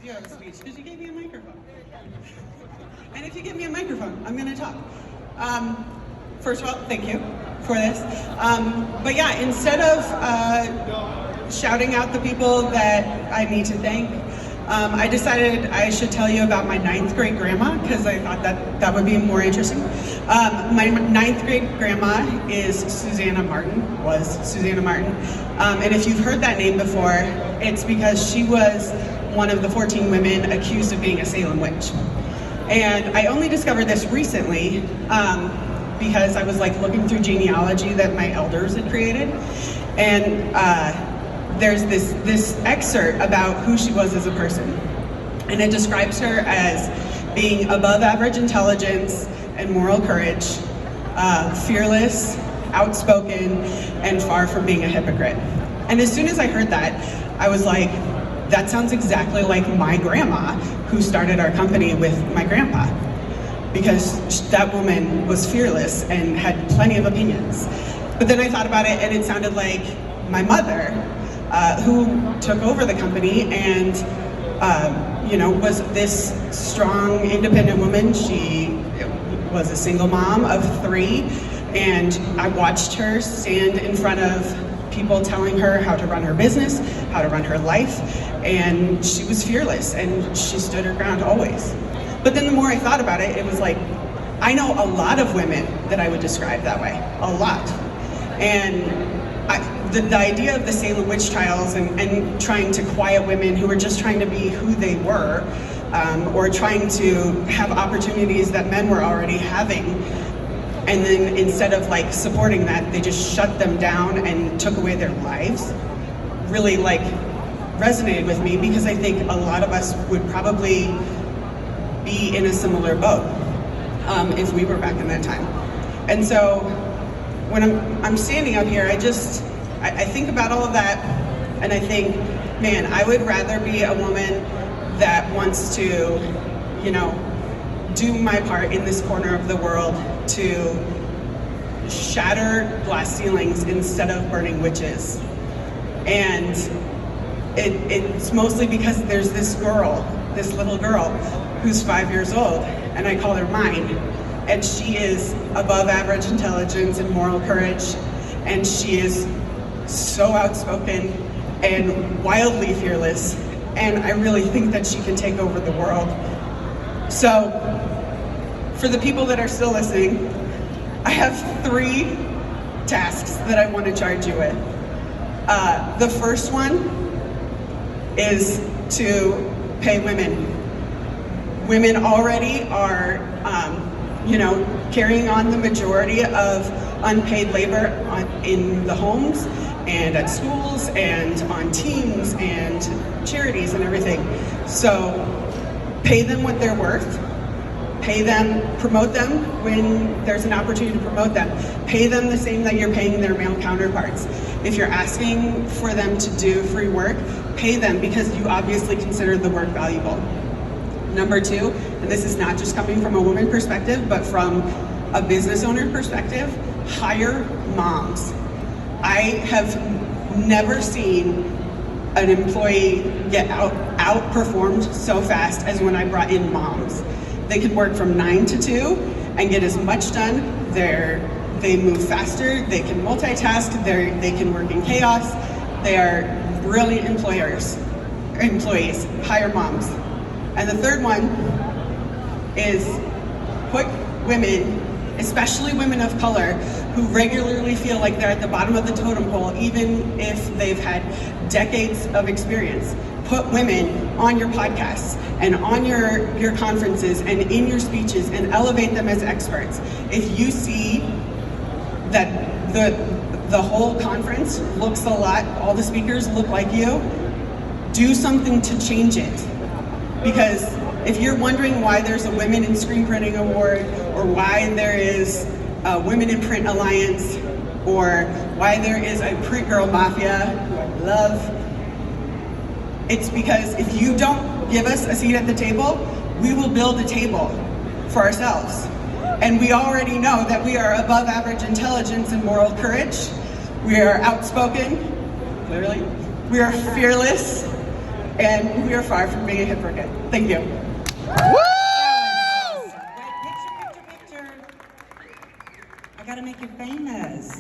do have a speech because you gave me a microphone. And if you give me a microphone, I'm going to talk. First of all, thank you for this. But yeah, instead of shouting out the people that I need to thank, I decided I should tell you about my 9th grade grandma because I thought that would be more interesting. My 9th grade grandma is Susanna Martin, and if you've heard that name before, it's because she was one of the 14 women accused of being a Salem witch. And I only discovered this recently because I was like looking through genealogy that my elders had created, and there's this excerpt about who she was as a person, and it describes her as being above average intelligence and moral courage, fearless, outspoken, and far from being a hypocrite. And as soon as I heard that, I was like, that sounds exactly like my grandma, who started our company with my grandpa, because that woman was fearless and had plenty of opinions. But then I thought about it, and it sounded like my mother, who took over the company and was this strong, independent woman. She was a single mom of 3, and I watched her stand in front of people telling her how to run her business, how to run her life, and she was fearless, and she stood her ground always. But then the more I thought about it, it was like, I know a lot of women that I would describe that way, a lot. And the idea of the Salem witch trials and trying to quiet women who were just trying to be who they were, or trying to have opportunities that men were already having, and then instead of like supporting that, they just shut them down and took away their lives, really like resonated with me, because I think a lot of us would probably be in a similar boat if we were back in that time. And so when I'm standing up here, I think about all of that, and I think, man, I would rather be a woman that wants to, do my part in this corner of the world to shatter glass ceilings instead of burning witches. And it's mostly because there's this little girl, who's 5 years old, and I call her mine. And she is above average intelligence and moral courage, and she is so outspoken and wildly fearless, and I really think that she can take over the world. So, for the people that are still listening, I have 3 tasks that I want to charge you with. The first one is to pay women. Women already are, carrying on the majority of unpaid labor in the homes and at schools and on teams and charities and everything. So pay them what they're worth. Pay them, promote them when there's an opportunity to promote them. Pay them the same that you're paying their male counterparts. If you're asking for them to do free work, pay them because you obviously consider the work valuable. Number 2, and this is not just coming from a woman perspective, but from a business owner perspective, hire moms. I have never seen an employee get outperformed so fast as when I brought in moms. They can work from 9 to 2 and get as much done. They move faster, they can multitask, they can work in chaos. They are brilliant employees. Hire moms. And the third one is put women, especially women of color, who regularly feel like they're at the bottom of the totem pole, even if they've had decades of experience. Put women on your podcasts and on your conferences and in your speeches and elevate them as experts. If you see that the whole conference looks a lot, all the speakers look like you, do something to change it. Because if you're wondering why there's a Women in Screen Printing Award, or why there is a Women in Print Alliance, or why there is a Print Girl Mafia, who I love, it's because if you don't give us a seat at the table, we will build a table for ourselves. And we already know that we are above average intelligence and moral courage. We are outspoken, clearly. We are fearless. and we are far from being a hypocrite. Thank you. Woo! Wait, picture. I gotta make it famous.